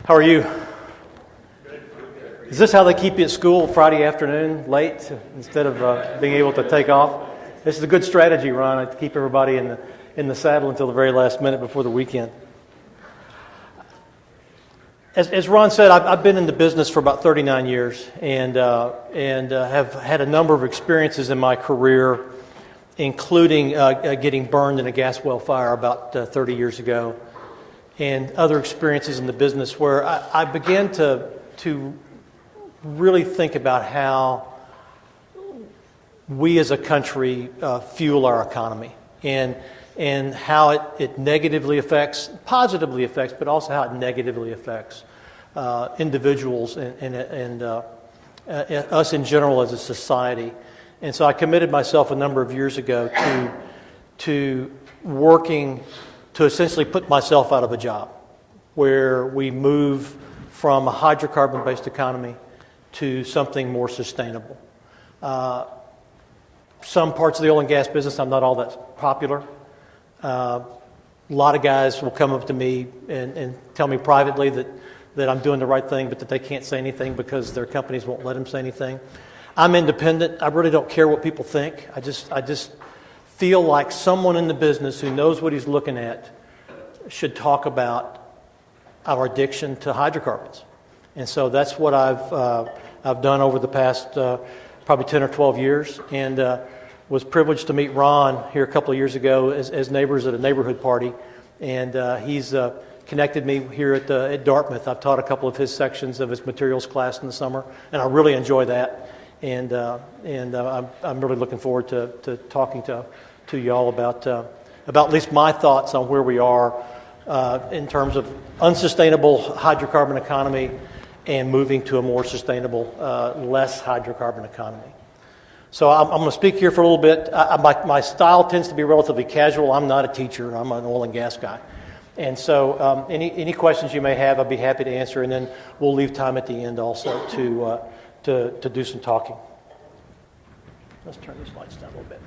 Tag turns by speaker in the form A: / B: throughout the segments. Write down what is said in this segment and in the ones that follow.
A: How are you? Is this how they keep you at school Friday afternoon, late, instead of being able to take off? This is a good strategy, Ron, to keep everybody in the saddle until the very last minute before the weekend. As Ron said, I've been in the business for about 39 years and have had a number of experiences in my career, including getting burned in a gas well fire about 30 years ago, and other experiences in the business where I began to really think about how we as a country fuel our economy and how it negatively affects, positively affects, but also how it negatively affects individuals and us in general as a society. And so I committed myself a number of years ago to working to essentially put myself out of a job, where we move from a hydrocarbon-based economy to something more sustainable. Some parts of the oil and gas business, I'm not all that popular. A lot of guys will come up to me and tell me privately that I'm doing the right thing, but that they can't say anything because their companies won't let them say anything. I'm independent. I really don't care what people think. I just feel like someone in the business who knows what he's looking at should talk about our addiction to hydrocarbons. And so that's what I've done over the past probably 10 or 12 years, and was privileged to meet Ron here a couple of years ago as neighbors at a neighborhood party, and he's connected me here at Dartmouth. I've taught a couple of his sections of his materials class in the summer, and I really enjoy that. And I'm really looking forward to talking to y'all about at least my thoughts on where we are in terms of unsustainable hydrocarbon economy and moving to a more sustainable, less hydrocarbon economy. So I'm going to speak here for a little bit. My style tends to be relatively casual. I'm not a teacher. I'm an oil and gas guy. And so any questions you may have, I'd be happy to answer, and then we'll leave time at the end also to do some talking. Let's turn these lights down a little bit.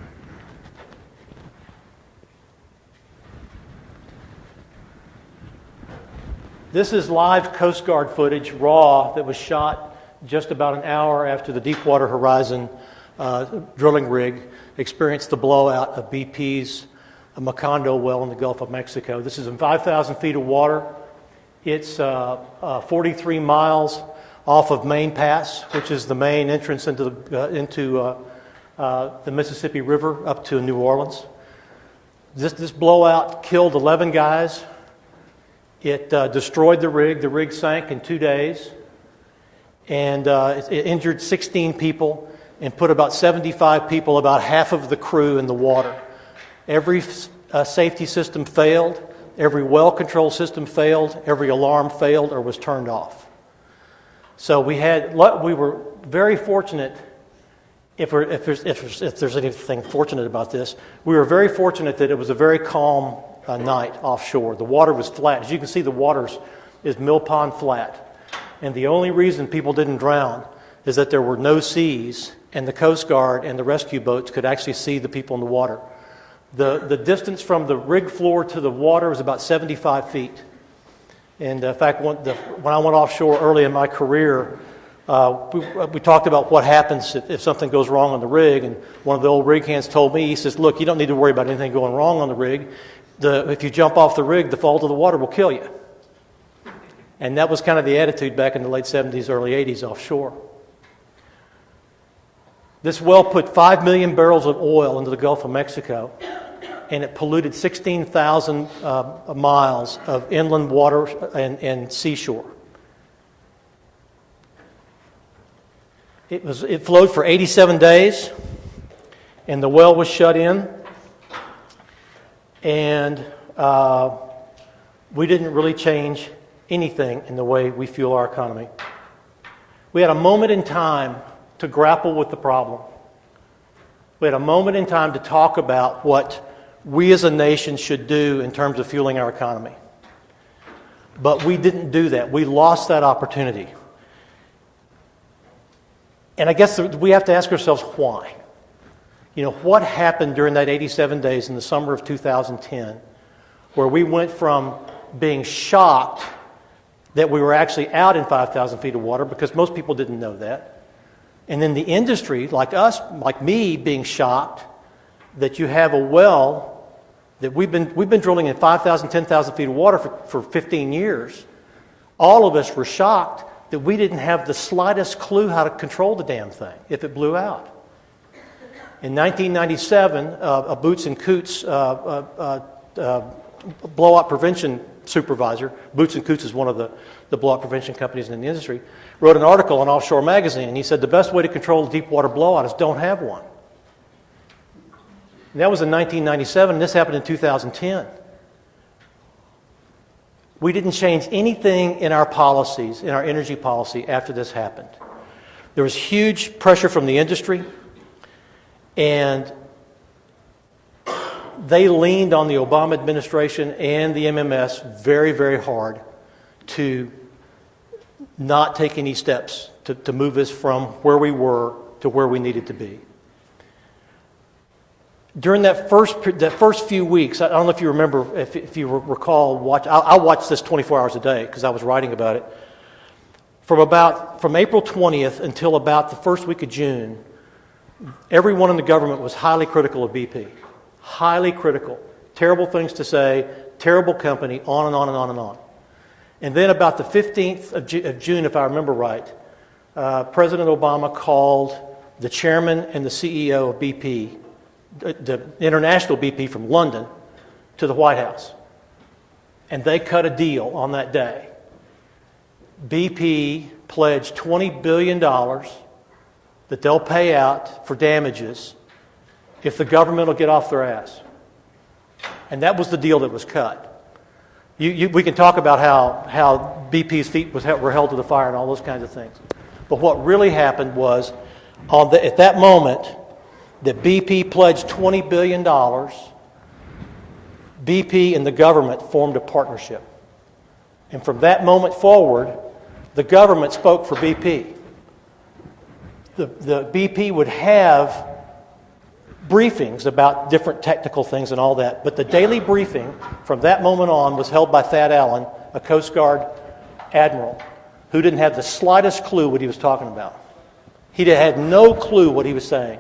A: This is live Coast Guard footage, raw, that was shot just about an hour after the Deepwater Horizon drilling rig experienced the blowout of BP's Macondo well in the Gulf of Mexico. This is in 5,000 feet of water. It's 43 miles off of Main Pass, which is the main entrance into the Mississippi River up to New Orleans. This blowout killed 11 guys. It destroyed the rig. The rig sank in 2 days, and it injured 16 people and put about 75 people, about half of the crew, in the water. Every safety system failed. Every well control system failed. Every alarm failed or was turned off. So we were very fortunate. If there's anything fortunate about this, we were very fortunate that it was a very calm night offshore. The water was flat. As you can see, the water is mill pond flat. And the only reason people didn't drown is that there were no seas, and the Coast Guard and the rescue boats could actually see the people in the water. The distance from the rig floor to the water was about 75 feet. And in fact, when I went offshore early in my career, we talked about what happens if something goes wrong on the rig. And one of the old rig hands told me, he says, "Look, you don't need to worry about anything going wrong on the rig. If you jump off the rig, the fall to the water will kill you." And that was kind of the attitude back in the late 70s, early 80s offshore. This well put 5 million barrels of oil into the Gulf of Mexico, and it polluted 16,000 miles of inland water and seashore. It flowed for 87 days, and the well was shut in, and we didn't really change anything in the way we fuel our economy. We had a moment in time to grapple with the problem. We had a moment in time to talk about what we as a nation should do in terms of fueling our economy. But we didn't do that. We lost that opportunity. And I guess we have to ask ourselves why. What happened during that 87 days in the summer of 2010, where we went from being shocked that we were actually out in 5,000 feet of water, because most people didn't know that. And then the industry, like us, like me, being shocked that you have a well that we've been drilling in 5,000, 10,000 feet of water for 15 years. All of us were shocked that we didn't have the slightest clue how to control the damn thing if it blew out. In 1997, a Boots and Coots blowout prevention supervisor, Boots and Coots is one of the blowout prevention companies in the industry, wrote an article in Offshore Magazine. He said the best way to control a deep water blowout is don't have one. And that was in 1997, and this happened in 2010. We didn't change anything in our policies, in our energy policy, after this happened. There was huge pressure from the industry, and they leaned on the Obama administration and the MMS very, very hard to not take any steps to move us from where we were to where we needed to be. During that first few weeks, I don't know if you remember, if you recall, I watched this 24 hours a day because I was writing about it. From April 20th until about the first week of June, everyone in the government was highly critical of BP. Highly critical. Terrible things to say, terrible company, on and on and on and on. And then about the 15th of June, if I remember right, President Obama called the chairman and the CEO of BP, the international BP from London, to the White House. And they cut a deal on that day. BP pledged $20 billion that they'll pay out for damages if the government will get off their ass. And that was the deal that was cut. We can talk about how BP's feet were held to the fire and all those kinds of things. But what really happened was, at that moment, that BP pledged $20 billion, BP and the government formed a partnership. And from that moment forward, the government spoke for BP. The BP would have briefings about different technical things and all that, but the daily briefing from that moment on was held by Thad Allen, a Coast Guard admiral, who didn't have the slightest clue what he was talking about. He had no clue what he was saying.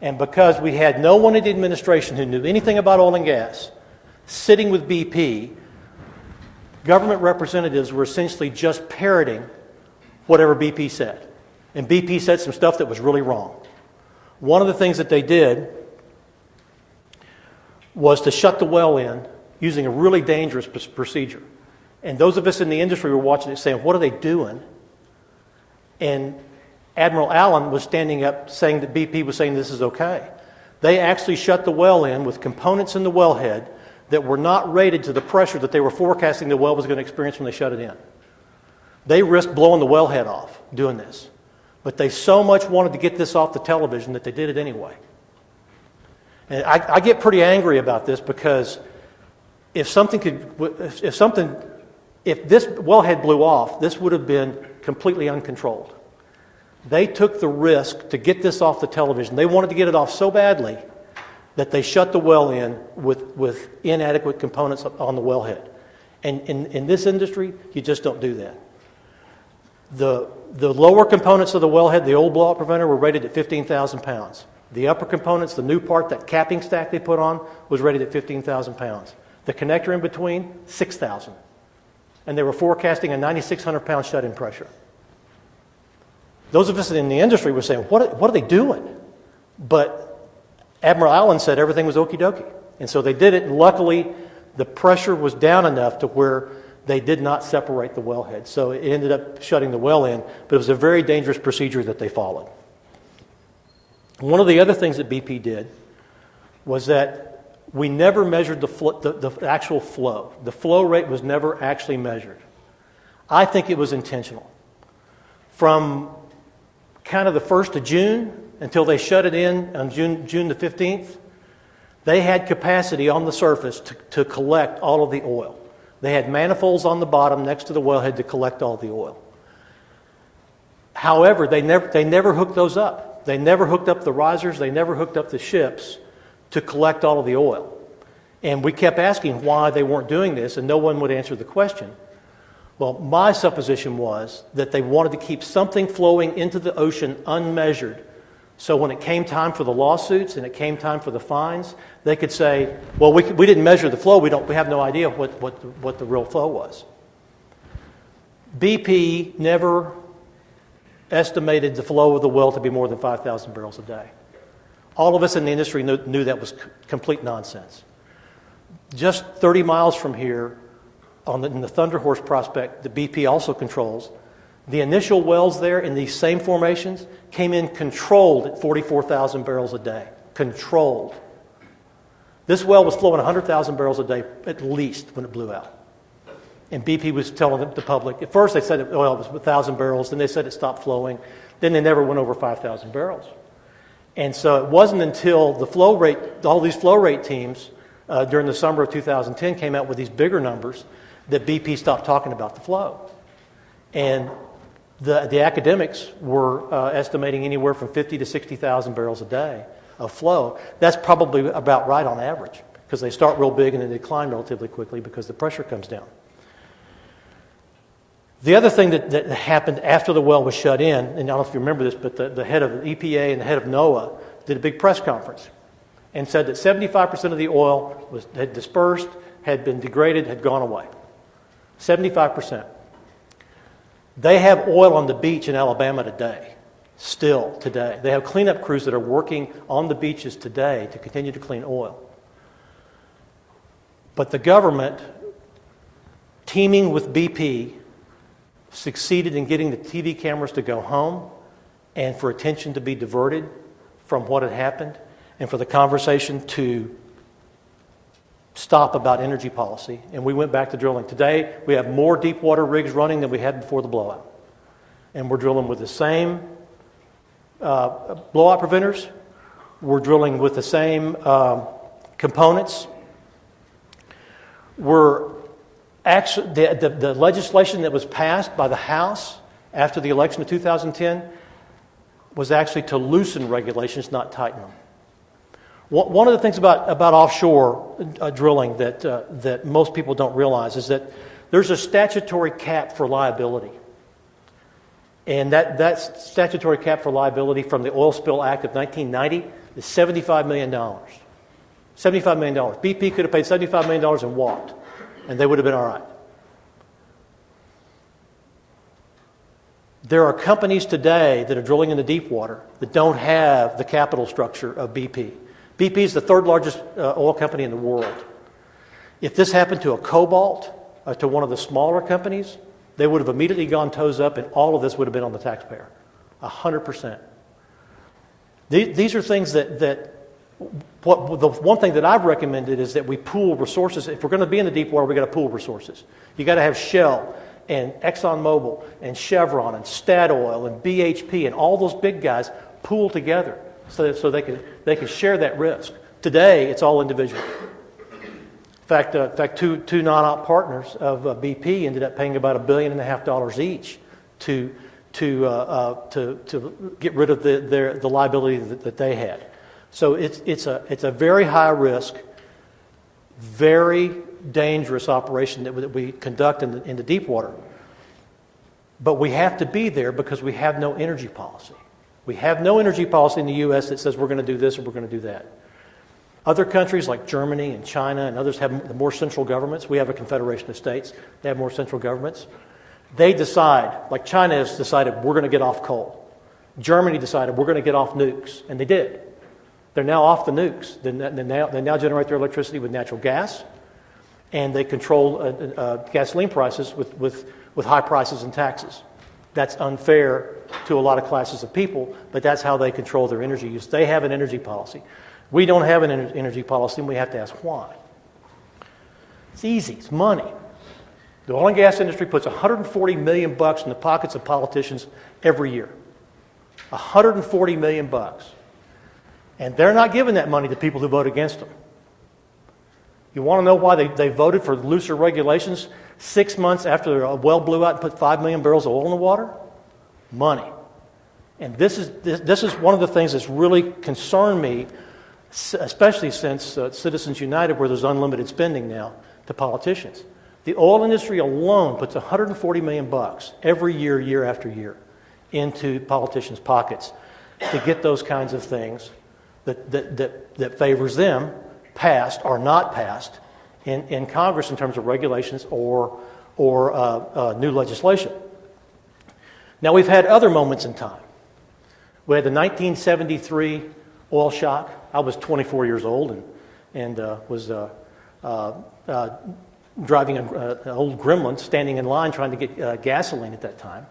A: And because we had no one in the administration who knew anything about oil and gas sitting with BP, government representatives were essentially just parroting whatever BP said. And BP said some stuff that was really wrong. One of the things that they did was to shut the well in using a really dangerous procedure. And those of us in the industry were watching it saying, what are they doing? And Admiral Allen was standing up saying that BP was saying this is okay. They actually shut the well in with components in the wellhead that were not rated to the pressure that they were forecasting the well was going to experience when they shut it in. They risked blowing the wellhead off doing this. But they so much wanted to get this off the television that they did it anyway. And I get pretty angry about this because if this wellhead blew off, this would have been completely uncontrolled. They took the risk to get this off the television. They wanted to get it off so badly that they shut the well in with inadequate components on the wellhead. And in this industry, you just don't do that. The lower components of the wellhead, the old blowout preventer, were rated at 15,000 pounds. The upper components, the new part, that capping stack they put on, was rated at 15,000 pounds. The connector in between, 6,000. And they were forecasting a 9,600 pound shut-in pressure. Those of us in the industry were saying, what are they doing? But Admiral Allen said everything was okie dokie. And so they did it, and luckily the pressure was down enough to where they did not separate the wellhead. So it ended up shutting the well in, but it was a very dangerous procedure that they followed. One of the other things that BP did was that we never measured the actual flow. The flow rate was never actually measured. I think it was intentional. From kind of the 1st of June until they shut it in on June the 15th, they had capacity on the surface to collect all of the oil. They had manifolds on the bottom next to the wellhead to collect all the oil. However, they never hooked those up. They never hooked up the risers. They never hooked up the ships to collect all of the oil. And we kept asking why they weren't doing this, and no one would answer the question. Well, my supposition was that they wanted to keep something flowing into the ocean unmeasured. So when it came time for the lawsuits and it came time for the fines, they could say, well, we didn't measure the flow. We have no idea what the real flow was. BP never estimated the flow of the well to be more than 5,000 barrels a day. All of us in the industry knew that was complete nonsense. Just 30 miles from here, in the Thunder Horse prospect, the BP also controls, the initial wells there in these same formations came in controlled at 44,000 barrels a day. Controlled. This well was flowing 100,000 barrels a day at least when it blew out. And BP was telling the public, at first they said it was 1,000 barrels, then they said it stopped flowing, then they never went over 5,000 barrels. And so it wasn't until the flow rate, all these flow rate teams during the summer of 2010 came out with these bigger numbers that BP stopped talking about the flow. And the academics were estimating anywhere from 50 to 60,000 barrels a day of flow. That's probably about right on average, because they start real big and then decline relatively quickly because the pressure comes down. The other thing that happened after the well was shut in, and I don't know if you remember this, but the head of the EPA and the head of NOAA did a big press conference and said that 75% of the oil had dispersed, had been degraded, had gone away. 75%. They have oil on the beach in Alabama today, still today. They have cleanup crews that are working on the beaches today to continue to clean oil. But the government, teaming with BP, succeeded in getting the TV cameras to go home and for attention to be diverted from what had happened and for the conversation to stop about energy policy. And we went back to drilling. Today, we have more deep water rigs running than we had before the blowout. And we're drilling with the same blowout preventers. We're drilling with the same components. We're actually, the legislation that was passed by the House after the election of 2010 was actually to loosen regulations, not tighten them. One of the things about offshore drilling that most people don't realize is that there's a statutory cap for liability. And that statutory cap for liability from the Oil Spill Act of 1990 is $75 million. $75 million. BP could have paid $75 million and walked, and they would have been all right. There are companies today that are drilling in the deep water that don't have the capital structure of BP. BP is the third largest oil company in the world. If this happened to a Cobalt, to one of the smaller companies, they would have immediately gone toes up, and all of this would have been on the taxpayer. 100%. These are things the one thing that I've recommended is that we pool resources. If we're going to be in the deep water, we've got to pool resources. You've got to have Shell and ExxonMobil and Chevron and Statoil and BHP and all those big guys pool together so they can share that risk. Today, it's all individual. In fact, two non-op partners of BP ended up paying about $1.5 billion each to get rid of the liability that they had. So it's a very high risk, very dangerous operation that we conduct in the deep water. But we have to be there because we have no energy policy. We have no energy policy in the U.S. that says we're going to do this or we're going to do that. Other countries like Germany and China and others have more central governments. We have a confederation of states. They have more central governments. They decide, like China has decided, we're going to get off coal. Germany decided we're going to get off nukes, and they did. They're now off the nukes. They now generate their electricity with natural gas, and they control gasoline prices with high prices and taxes. That's unfair to a lot of classes of people, but that's how they control their energy use. They have an energy policy. We don't have an energy policy, and we have to ask why. It's easy. It's money. The oil and gas industry puts $140 million in the pockets of politicians every year. $140 million. And they're not giving that money to people who vote against them. You want to know why they voted for looser regulations 6 months after a well blew out and put 5 million barrels of oil in the water? Money. And this is one of the things that's really concerned me, especially since Citizens United, where there's unlimited spending now to politicians. The oil industry alone puts $140 million every year, year after year, into politicians' pockets to get those kinds of things that favors them passed or not passed in Congress in terms of regulations or new legislation. Now, we've had other moments in time. We had the 1973 oil shock. I was 24 years old and was driving an old Gremlin, standing in line trying to get gasoline at that time.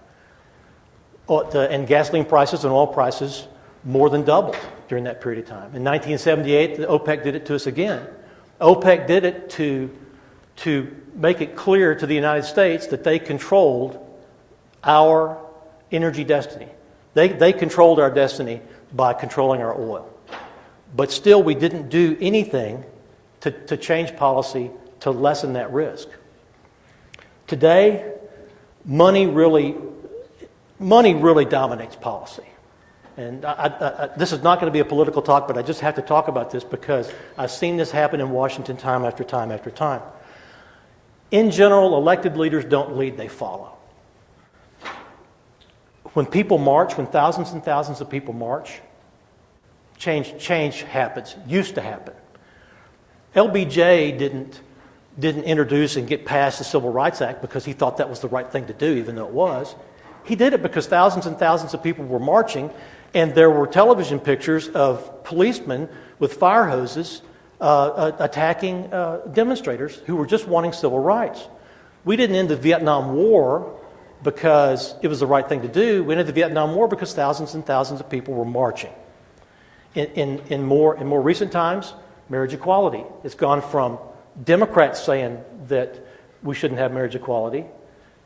A: And gasoline prices and oil prices more than doubled during that period of time. In 1978, the OPEC did it to us again. OPEC did it to make it clear to the United States that they controlled our energy destiny. They controlled our destiny by controlling our oil. But still, we didn't do anything to change policy to lessen that risk. Today, money really dominates policy. And this is not going to be a political talk, but I just have to talk about this because I've seen this happen in Washington time after time after time. In general, elected leaders don't lead, they follow. When people march, when thousands and thousands of people march, change happens, used to happen. LBJ didn't introduce and get past the Civil Rights Act because he thought that was the right thing to do, even though it was. He did it because thousands and thousands of people were marching, and there were television pictures of policemen with fire hoses attacking demonstrators who were just wanting civil rights. We didn't end the Vietnam War because it was the right thing to do. We ended the Vietnam War because thousands and thousands of people were marching. In more recent times, marriage equality. It's gone from Democrats saying that we shouldn't have marriage equality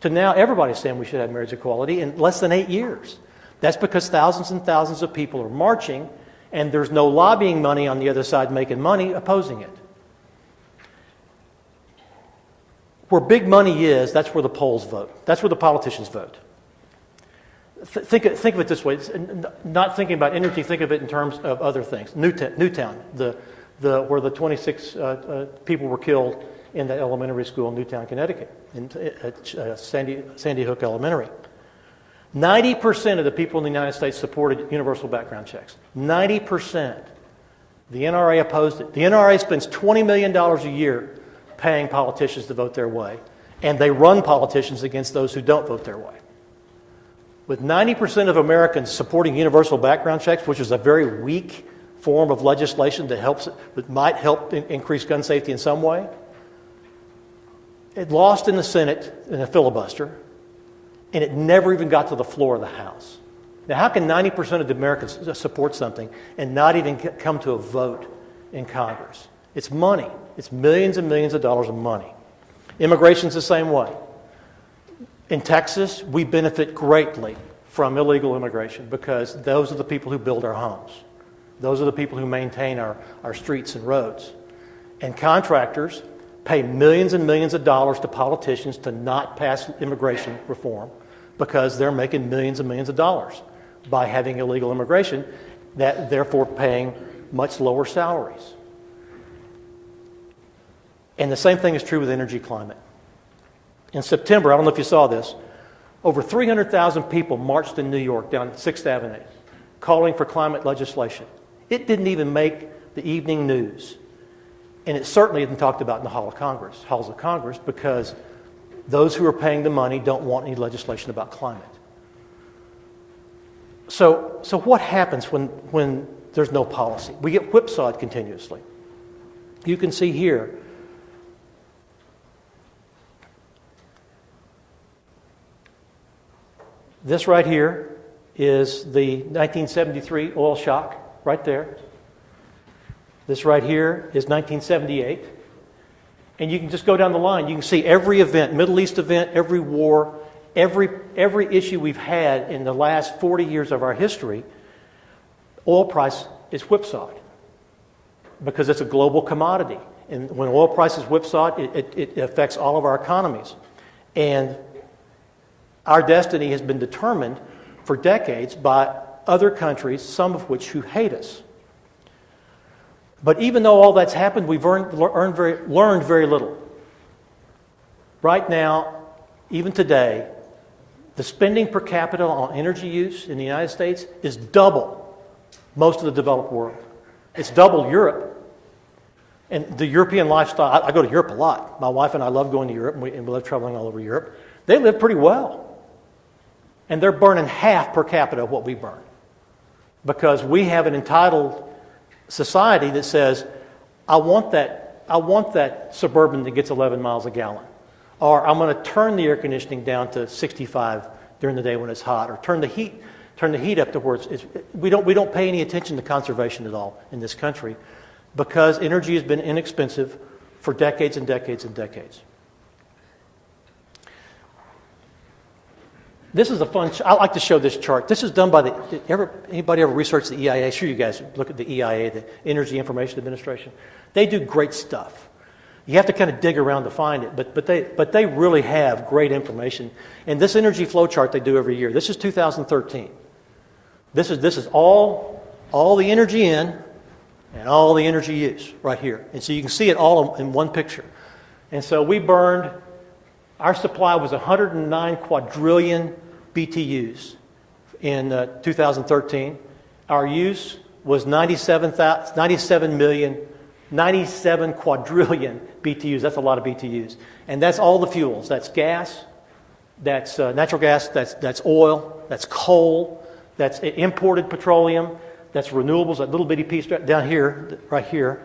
A: to now everybody's saying we should have marriage equality in less than 8 years. That's because thousands and thousands of people are marching, and there's no lobbying money on the other side making money opposing it. Where big money is, that's where the polls vote. That's where the politicians vote. Think of it this way. Not thinking about energy, think of it in terms of other things. Newtown, where the 26 people were killed in the elementary school in Newtown, Connecticut, at Sandy Hook Elementary. 90% of the people in the United States supported universal background checks. 90%. The NRA opposed it. The NRA spends $20 million a year paying politicians to vote their way, and they run politicians against those who don't vote their way. With 90% of Americans supporting universal background checks, which is a very weak form of legislation that might help increase gun safety in some way, it lost in the Senate in a filibuster, and it never even got to the floor of the House. Now, how can 90% of the Americans support something and not even come to a vote in Congress? It's money. It's millions and millions of dollars of money. Immigration's the same way. In Texas, we benefit greatly from illegal immigration because those are the people who build our homes. Those are the people who maintain our streets and roads. And contractors pay millions and millions of dollars to politicians to not pass immigration reform because they're making millions and millions of dollars by having illegal immigration, that therefore paying much lower salaries. And the same thing is true with energy climate. In September, I don't know if you saw this, over 300,000 people marched in New York down 6th Avenue calling for climate legislation. It didn't even make the evening news. And it certainly isn't talked about in the halls of Congress, because those who are paying the money don't want any legislation about climate. So what happens when there's no policy? We get whipsawed continuously. You can see here, this right here is the 1973 oil shock, right there. This right here is 1978. And you can just go down the line. You can see every event, Middle East event, every war, every issue we've had in the last 40 years of our history, oil price is whipsawed because it's a global commodity. And when oil price is whipsawed, it affects all of our economies. And our destiny has been determined for decades by other countries, some of which who hate us. But even though all that's happened, we've learned very little. Right now, even today, the spending per capita on energy use in the United States is double most of the developed world. It's double Europe. And the European lifestyle, I go to Europe a lot. My wife and I love going to Europe, and we love traveling all over Europe. They live pretty well. And they're burning half per capita of what we burn. Because we have an entitled society that says, I want that Suburban that gets 11 miles a gallon. Or I'm going to turn the air conditioning down to 65 during the day when it's hot. Or turn the heat up to where we don't pay any attention to conservation at all in this country, because energy has been inexpensive for decades and decades and decades. This is a fun. I like to show this chart. This is done by anybody ever researched the EIA? Sure, you guys look at the EIA, the Energy Information Administration. They do great stuff. You have to kind of dig around to find it, but they really have great information. And this energy flow chart they do every year. This is 2013. This is all the energy in and all the energy use right here. And so you can see it all in one picture. And so our supply was 109 quadrillion BTUs in 2013. Our use was 97 quadrillion BTUs. That's a lot of BTUs. And that's all the fuels. That's gas, that's natural gas, that's oil, that's coal, that's imported petroleum, that's renewables. That little bitty piece down here, right here,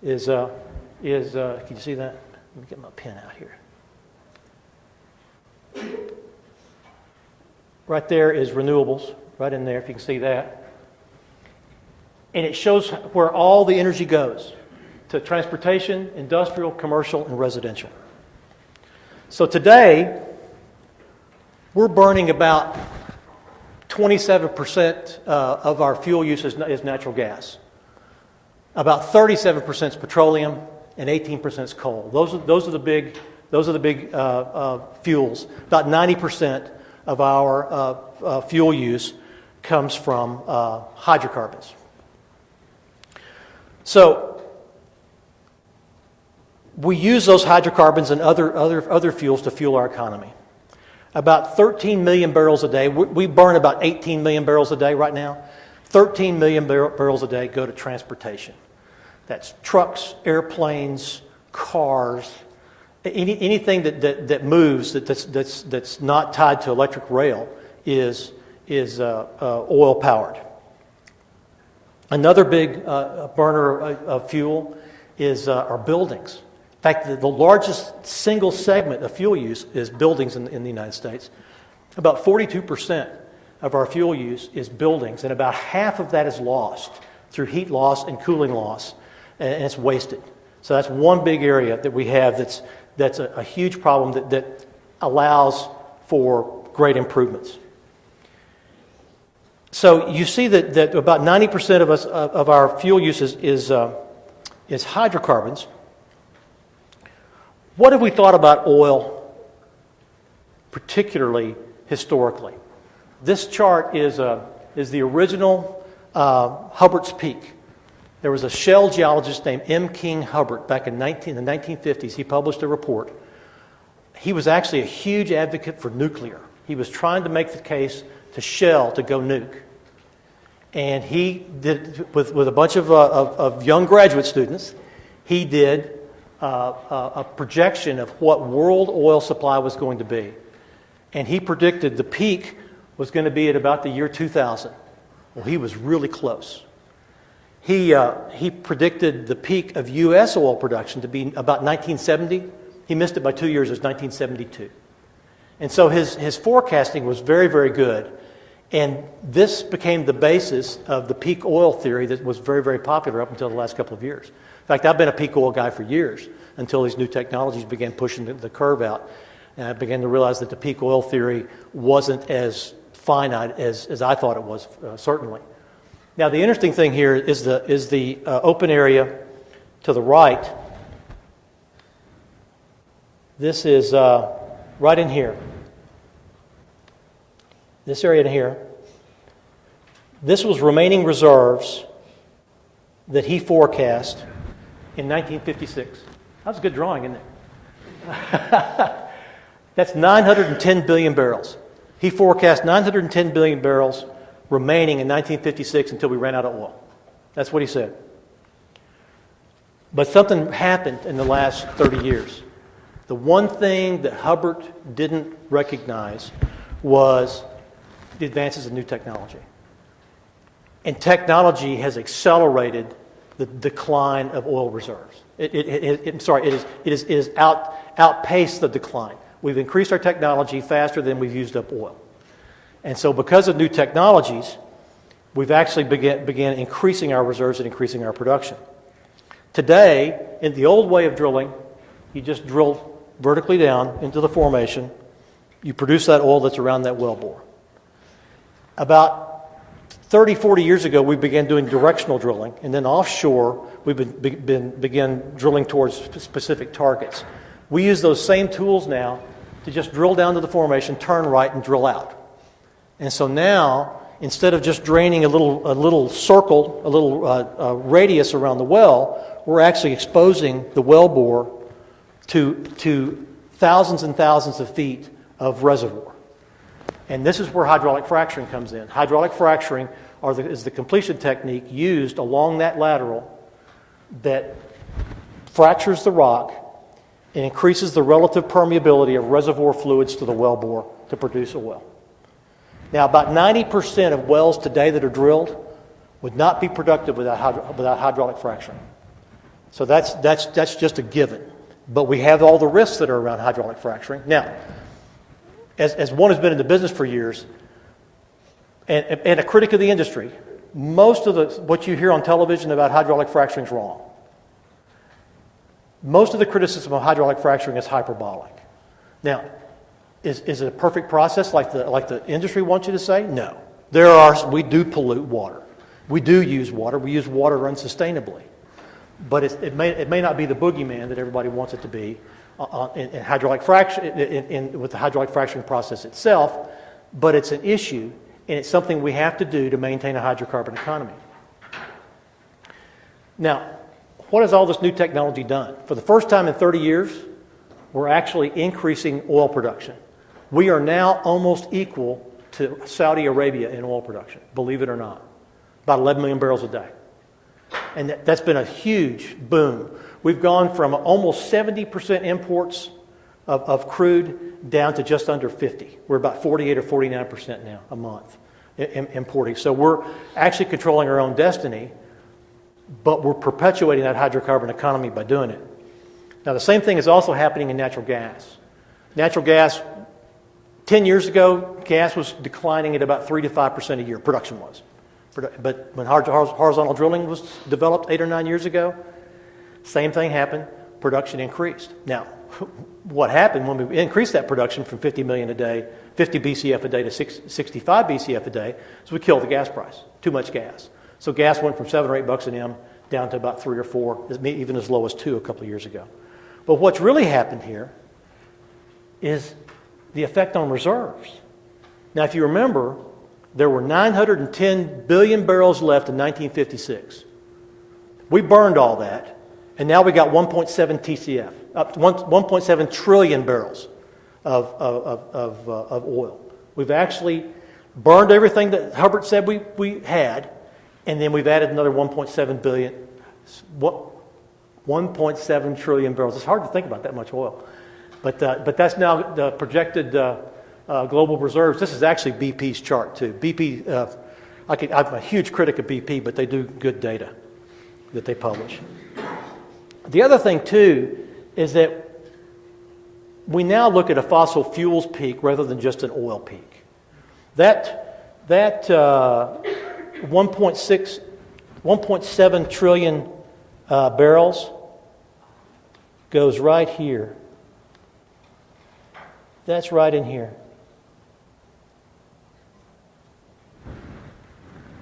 A: is can you see that? Let me get my pen out here. Right there is renewables, right in there, if you can see that. And it shows where all the energy goes, to transportation, industrial, commercial, and residential. So today, we're burning about 27% of our fuel use is natural gas. About 37% is petroleum, and 18% is coal. Those are the big fuels. About 90% of our fuel use comes from hydrocarbons. So we use those hydrocarbons and other fuels to fuel our economy. About 13 million barrels a day. We burn about 18 million barrels a day right now. 13 million barrels a day go to transportation. That's trucks, airplanes, cars, anything that moves that's not tied to electric rail is oil powered. Another big burner of fuel is our buildings. In fact, the largest single segment of fuel use is buildings in the United States. About 42% of our fuel use is buildings, and about half of that is lost through heat loss and cooling loss, and it's wasted. So that's one big area that we have that's a huge problem that allows for great improvements. So you see that about 90% of our fuel use is hydrocarbons. What have we thought about oil, particularly historically? This chart is the original Hubbert's Peak. There was a shell geologist named M. King Hubbert back in the 1950s. He published a report. He was actually a huge advocate for nuclear. He was trying to make the case to Shell to go nuke. And he did, with a bunch of young graduate students, he did a projection of what world oil supply was going to be. And he predicted the peak was going to be at about the year 2000. Well, he was really close. He predicted the peak of U.S. oil production to be about 1970. He missed it by 2 years. It was 1972. And so his forecasting was very, very good. And this became the basis of the peak oil theory that was very, very popular up until the last couple of years. In fact, I've been a peak oil guy for years until these new technologies began pushing the curve out. And I began to realize that the peak oil theory wasn't as finite as I thought it was, certainly. Now, the interesting thing here is the open area to the right. This is right in here. This area in here. This was remaining reserves that he forecast in 1956. That was a good drawing, isn't it? That's 910 billion barrels. He forecast 910 billion barrels remaining in 1956 until we ran out of oil. That's what he said. But something happened in the last 30 years. The one thing that Hubbard didn't recognize was the advances in new technology. And technology has accelerated the decline of oil reserves. It has outpaced the decline. We've increased our technology faster than we've used up oil. And so because of new technologies, we've actually began increasing our reserves and increasing our production. Today, in the old way of drilling, you just drill vertically down into the formation. You produce that oil that's around that wellbore. About 30, 40 years ago, we began doing directional drilling, and then offshore, we began drilling towards specific targets. We use those same tools now to just drill down to the formation, turn right, and drill out. And so now, instead of just draining a little circle, a little radius around the well, we're actually exposing the wellbore to thousands and thousands of feet of reservoir. And this is where hydraulic fracturing comes in. Hydraulic fracturing is the completion technique used along that lateral that fractures the rock and increases the relative permeability of reservoir fluids to the wellbore to produce oil. Now, about 90% of wells today that are drilled would not be productive without hydraulic fracturing. So that's just a given. But we have all the risks that are around hydraulic fracturing. Now, as one who's been in the business for years and a critic of the industry, most of what you hear on television about hydraulic fracturing is wrong. Most of the criticism of hydraulic fracturing is hyperbolic. Now, is it a perfect process like the industry wants you to say? No. We do pollute water. We do use water. We use water unsustainably. But it may not be the boogeyman that everybody wants it to be in hydraulic fracturing with the hydraulic fracturing process itself. But it's an issue, and it's something we have to do to maintain a hydrocarbon economy. Now, what has all this new technology done? For the first time in 30 years, we're actually increasing oil production. We are now almost equal to Saudi Arabia in oil production, believe it or not. About 11 million barrels a day. And that's been a huge boom. We've gone from almost 70% imports of crude down to just under 50. We're about 48 or 49% now a month importing. So we're actually controlling our own destiny, but we're perpetuating that hydrocarbon economy by doing it. Now, the same thing is also happening in natural gas. Natural gas, 10 years ago, gas was declining at about 3 to 5% a year, production was. But when horizontal drilling was developed 8 or 9 years ago, same thing happened, production increased. Now, what happened when we increased that production from 50 million a day, 50 BCF a day to 65 BCF a day, is we killed the gas price, too much gas. So gas went from $7 or $8 an M down to about 3 or 4, even as low as 2 a couple of years ago. But what's really happened here is the effect on reserves. Now, if you remember, there were 910 billion barrels left in 1956. We burned all that, and now we got 1.7 TCF, 1.7 trillion barrels of oil. We've actually burned everything that Hubbard said we had, and then we've added another 1.7 billion. 1.7 trillion barrels. It's hard to think about that much oil. But that's now the projected global reserves. This is actually BP's chart, too. BP, I'm a huge critic of BP, but they do good data that they publish. The other thing, too, is that we now look at a fossil fuels peak rather than just an oil peak. That 1.7 trillion barrels goes right here. That's right in here.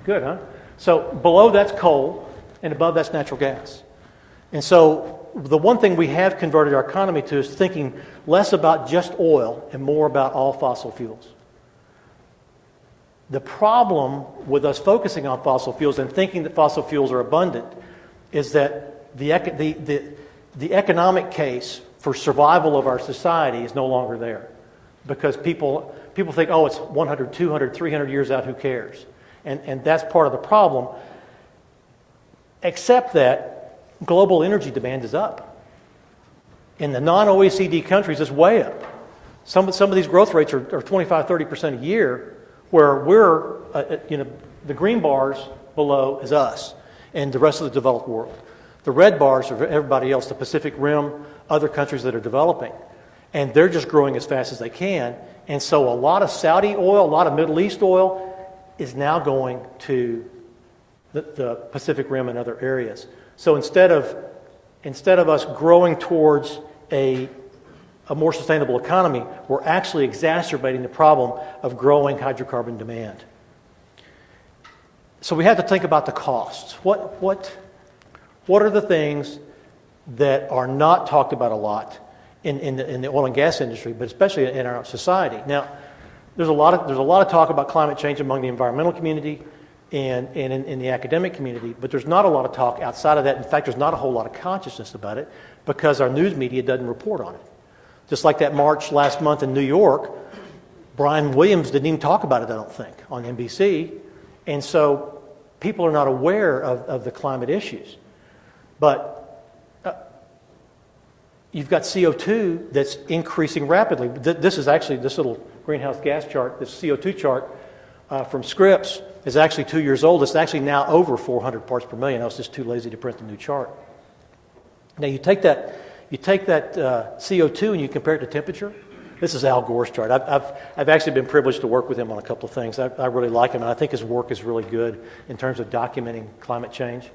A: Good, huh? So below that's coal, and above that's natural gas. And so the one thing we have converted our economy to is thinking less about just oil and more about all fossil fuels. The problem with us focusing on fossil fuels and thinking that fossil fuels are abundant is that the economic case for survival of our society is no longer there. Because people think, oh, it's 100, 200, 300 years out, who cares? And that's part of the problem, except that global energy demand is up. In the non-OECD countries, it's way up. Some of these growth rates are 25, 30% a year, where we're, the green bars below is us and the rest of the developed world. The red bars are everybody else, the Pacific Rim, other countries that are developing. And they're just growing as fast as they can. And so a lot of Saudi oil, a lot of Middle East oil is now going to the Pacific Rim and other areas. So instead of us growing towards a more sustainable economy, we're actually exacerbating the problem of growing hydrocarbon demand. So we have to think about the costs. What are the things that are not talked about a lot in the oil and gas industry, but especially in our society? Now, there's a lot of talk about climate change among the environmental community and in the academic community, but there's not a lot of talk outside of that. In fact, there's not a whole lot of consciousness about it because our news media doesn't report on it. Just like that march last month in New York, Brian Williams didn't even talk about it, I don't think, on NBC. And so people are not aware of the climate issues. But you've got CO2 that's increasing rapidly. This is actually, this little greenhouse gas chart, this CO2 chart from Scripps is actually 2 years old. It's actually now over 400 parts per million. I was just too lazy to print the new chart. Now you take that CO2 and you compare it to temperature. This is Al Gore's chart. I've actually been privileged to work with him on a couple of things. I really like him, and I think his work is really good in terms of documenting climate change.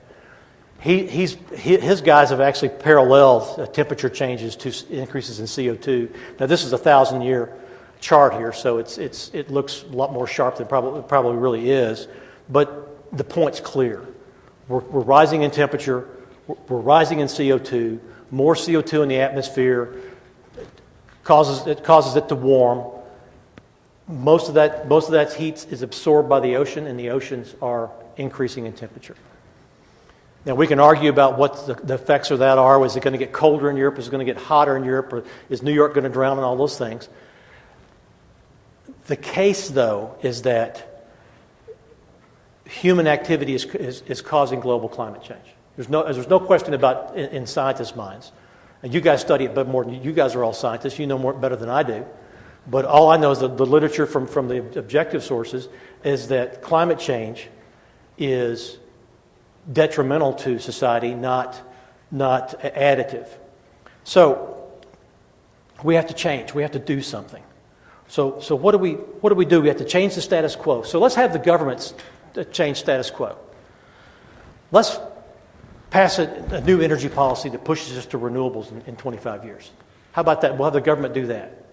A: His guys have actually paralleled temperature changes to increases in CO2. Now this is a 1,000-year chart here, so it looks a lot more sharp than probably really is. But the point's clear. We're rising in temperature. We're rising in CO2. More CO2 in the atmosphere causes it to warm. Most of that heat is absorbed by the ocean, and the oceans are increasing in temperature. Now, we can argue about what the effects of that are. Is it going to get colder in Europe? Is it going to get hotter in Europe? Or is New York going to drown and all those things? The case, though, is that human activity is causing global climate change. There's no question about in scientists' minds. And you guys study it, but more than you guys are all scientists. You know more better than I do. But all I know is that the literature from the objective sources is that climate change is detrimental to society, not additive. So we have to change. We have to do something. So what do we do? We have to change the status quo. So let's have the governments change status quo. Let's pass a new energy policy that pushes us to renewables in 25 years. How about that? We'll have the government do that.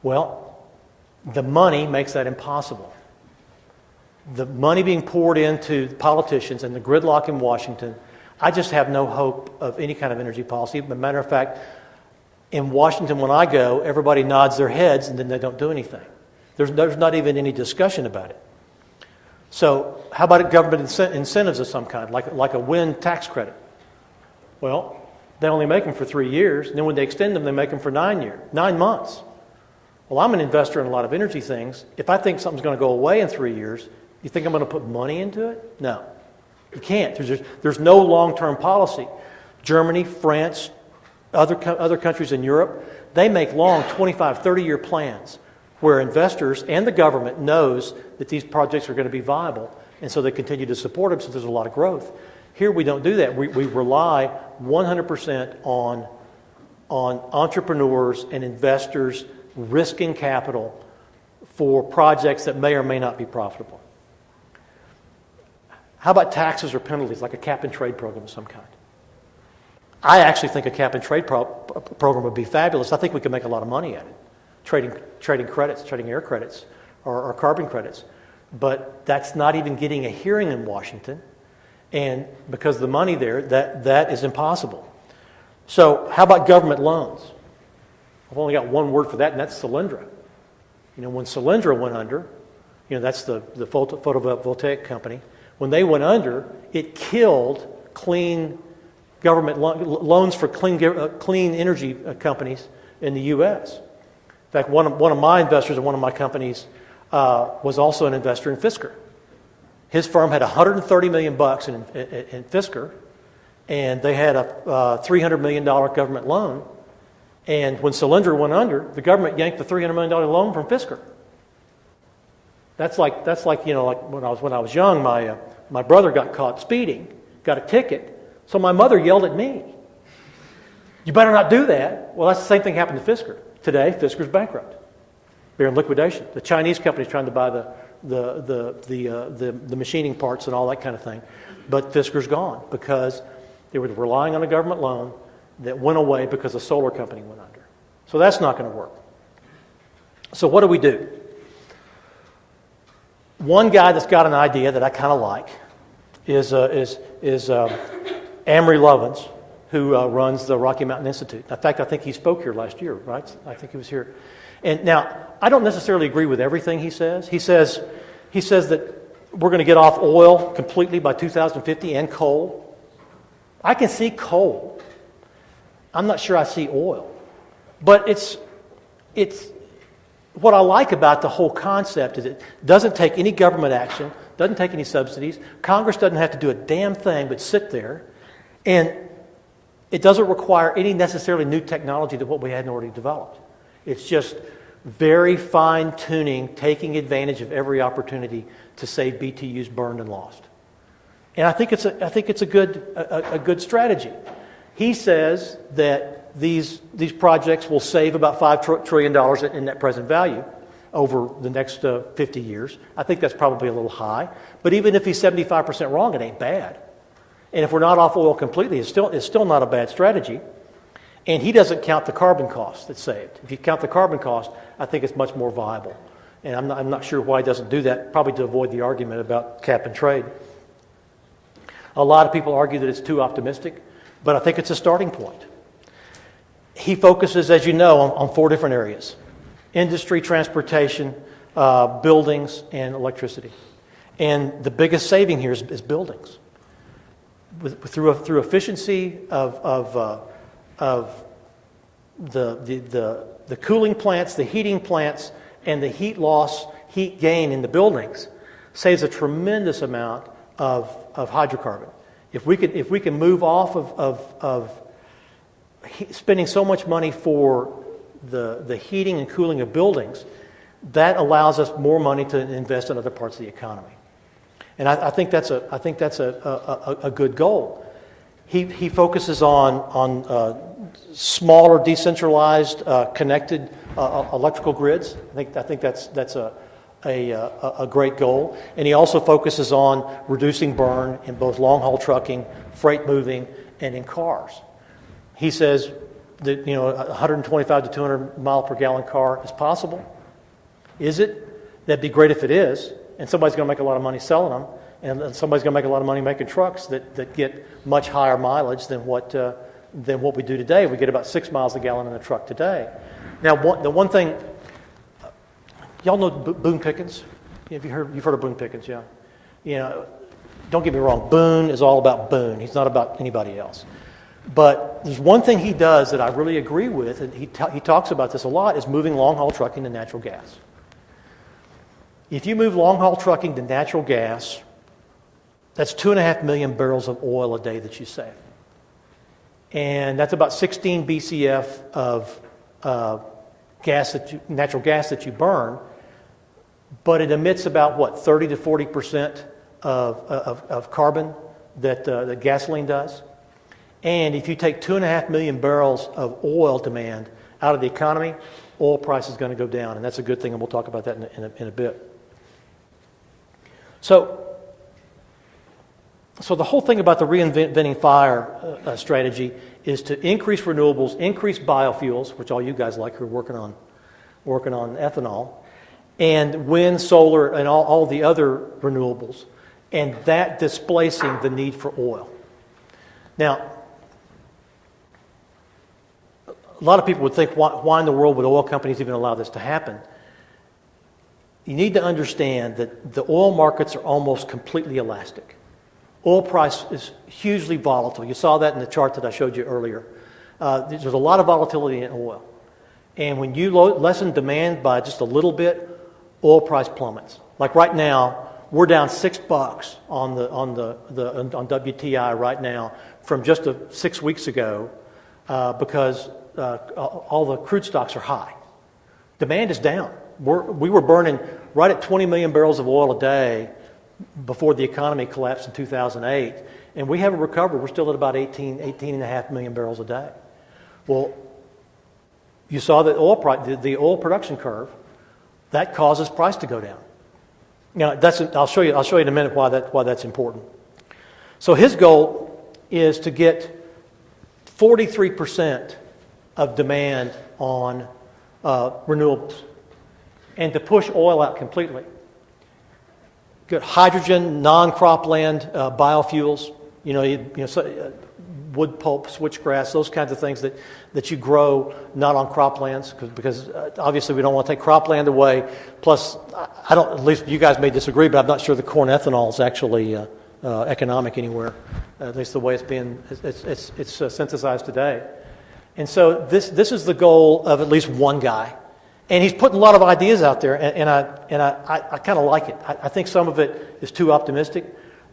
A: Well, the money makes that impossible. The money being poured into politicians and the gridlock in Washington, I just have no hope of any kind of energy policy. As a matter of fact, in Washington, when I go, everybody nods their heads and then they don't do anything. There's not even any discussion about it. So how about government incentives of some kind, like a wind tax credit? Well, they only make them for 3 years, and then when they extend them, they make them for 9 months. Well, I'm an investor in a lot of energy things. If I think something's going to go away in 3 years, you think I'm going to put money into it? No. You can't. There's no long-term policy. Germany, France, other countries in Europe, they make long 25, 30-year plans where investors and the government knows that these projects are going to be viable, and so they continue to support them since there's a lot of growth. Here we don't do that. We rely 100% on entrepreneurs and investors risking capital for projects that may or may not be profitable. How about taxes or penalties, like a cap-and-trade program of some kind? I actually think a cap-and-trade program would be fabulous. I think we could make a lot of money at it, trading credits, trading air credits or carbon credits. But that's not even getting a hearing in Washington. And because of the money there, that is impossible. So how about government loans? I've only got one word for that, and that's Solyndra. When Solyndra went under, that's the photovoltaic company. When they went under, it killed clean government loans for clean energy companies in the U.S. In fact, one of my investors in one of my companies was also an investor in Fisker. His firm had $130 million in Fisker, and they had a $300 million government loan. And when Solyndra went under, the government yanked the $300 million loan from Fisker. That's like like when I was young, my brother got caught speeding, got a ticket, so my mother yelled at me. You better not do that. Well, that's the same thing happened to Fisker. Today, Fisker's bankrupt. They're in liquidation. The Chinese company's trying to buy the machining parts and all that kind of thing. But Fisker's gone because they were relying on a government loan that went away because a solar company went under. So that's not going to work. So what do we do? One guy that's got an idea that I kind of like is Amory Lovins, who runs the Rocky Mountain Institute. In fact, I think he spoke here last year, right? I think he was here. And now, I don't necessarily agree with everything he says. He says that we're going to get off oil completely by 2050 and coal. I can see coal. I'm not sure I see oil. But it's what I like about the whole concept is it doesn't take any government action, doesn't take any subsidies. Congress doesn't have to do a damn thing but sit there. And it doesn't require any necessarily new technology than what we hadn't already developed. It's just very fine-tuning, taking advantage of every opportunity to save BTUs burned and lost. And I think it's a good strategy. He says that these projects will save about $5 trillion in net present value over the next 50 years. I think that's probably a little high. But even if he's 75% wrong, it ain't bad. And if we're not off oil completely, it's still not a bad strategy. And he doesn't count the carbon cost that's saved. If you count the carbon cost, I think it's much more viable. And I'm not sure why he doesn't do that, probably to avoid the argument about cap and trade. A lot of people argue that it's too optimistic, but I think it's a starting point. He focuses, as you know, on 4 different areas: industry, transportation, buildings, and electricity. And the biggest saving here is buildings. Through efficiency of the cooling plants, the heating plants, and the heat loss, heat gain in the buildings, saves a tremendous amount of hydrocarbon. If we can move off of spending so much money for the heating and cooling of buildings, that allows us more money to invest in other parts of the economy. And I think that's a good goal. He focuses on smaller, decentralized, connected electrical grids. I think that's a great goal. And he also focuses on reducing burn in both long-haul trucking, freight moving, and in cars. He says that 125 to 200 mile per gallon car is possible. Is it? That'd be great if it is. And somebody's going to make a lot of money selling them, and somebody's going to make a lot of money making trucks that get much higher mileage than what we do today. We get about 6 miles a gallon in a truck today. Now, the one thing, y'all know Boone Pickens? You've heard of Boone Pickens, yeah. Don't get me wrong. Boone is all about Boone. He's not about anybody else. But there's one thing he does that I really agree with, and he talks about this a lot, is moving long-haul trucking to natural gas. If you move long-haul trucking to natural gas, that's 2.5 million barrels of oil a day that you save. And that's about 16 BCF of natural gas that you burn, but it emits about, 30 to 40% of carbon that gasoline does. And if you take 2.5 million barrels of oil demand out of the economy, oil price is going to go down, and that's a good thing, and we'll talk about that in a bit. So the whole thing about the reinventing fire strategy is to increase renewables, increase biofuels, which all you guys like who are working on ethanol, and wind, solar, and all the other renewables, and that displacing the need for oil. Now, a lot of people would think, why in the world would oil companies even allow this to happen? You need to understand that the oil markets are almost completely elastic. Oil price is hugely volatile. You saw that in the chart that I showed you earlier. There's a lot of volatility in oil. And when you lessen demand by just a little bit, oil price plummets. Like right now, we're down $6 on WTI right now from just 6 weeks ago because all the crude stocks are high. Demand is down. We were burning right at 20 million barrels of oil a day before the economy collapsed in 2008, and we haven't recovered. We're still at about 18.5 million barrels a day. Well, you saw the oil price, the oil production curve, that causes price to go down. Now, I'll show you in a minute why that's important. So his goal is to get 43% of demand on renewables and to push oil out completely. Good hydrogen, non-cropland biofuels, wood pulp, switchgrass, those kinds of things that you grow not on croplands because obviously we don't want to take cropland away. Plus, at least you guys may disagree, but I'm not sure the corn ethanol is actually economic anywhere, at least the way it's synthesized today. And so this is the goal of at least one guy. And he's putting a lot of ideas out there, and I kind of like it. I think some of it is too optimistic,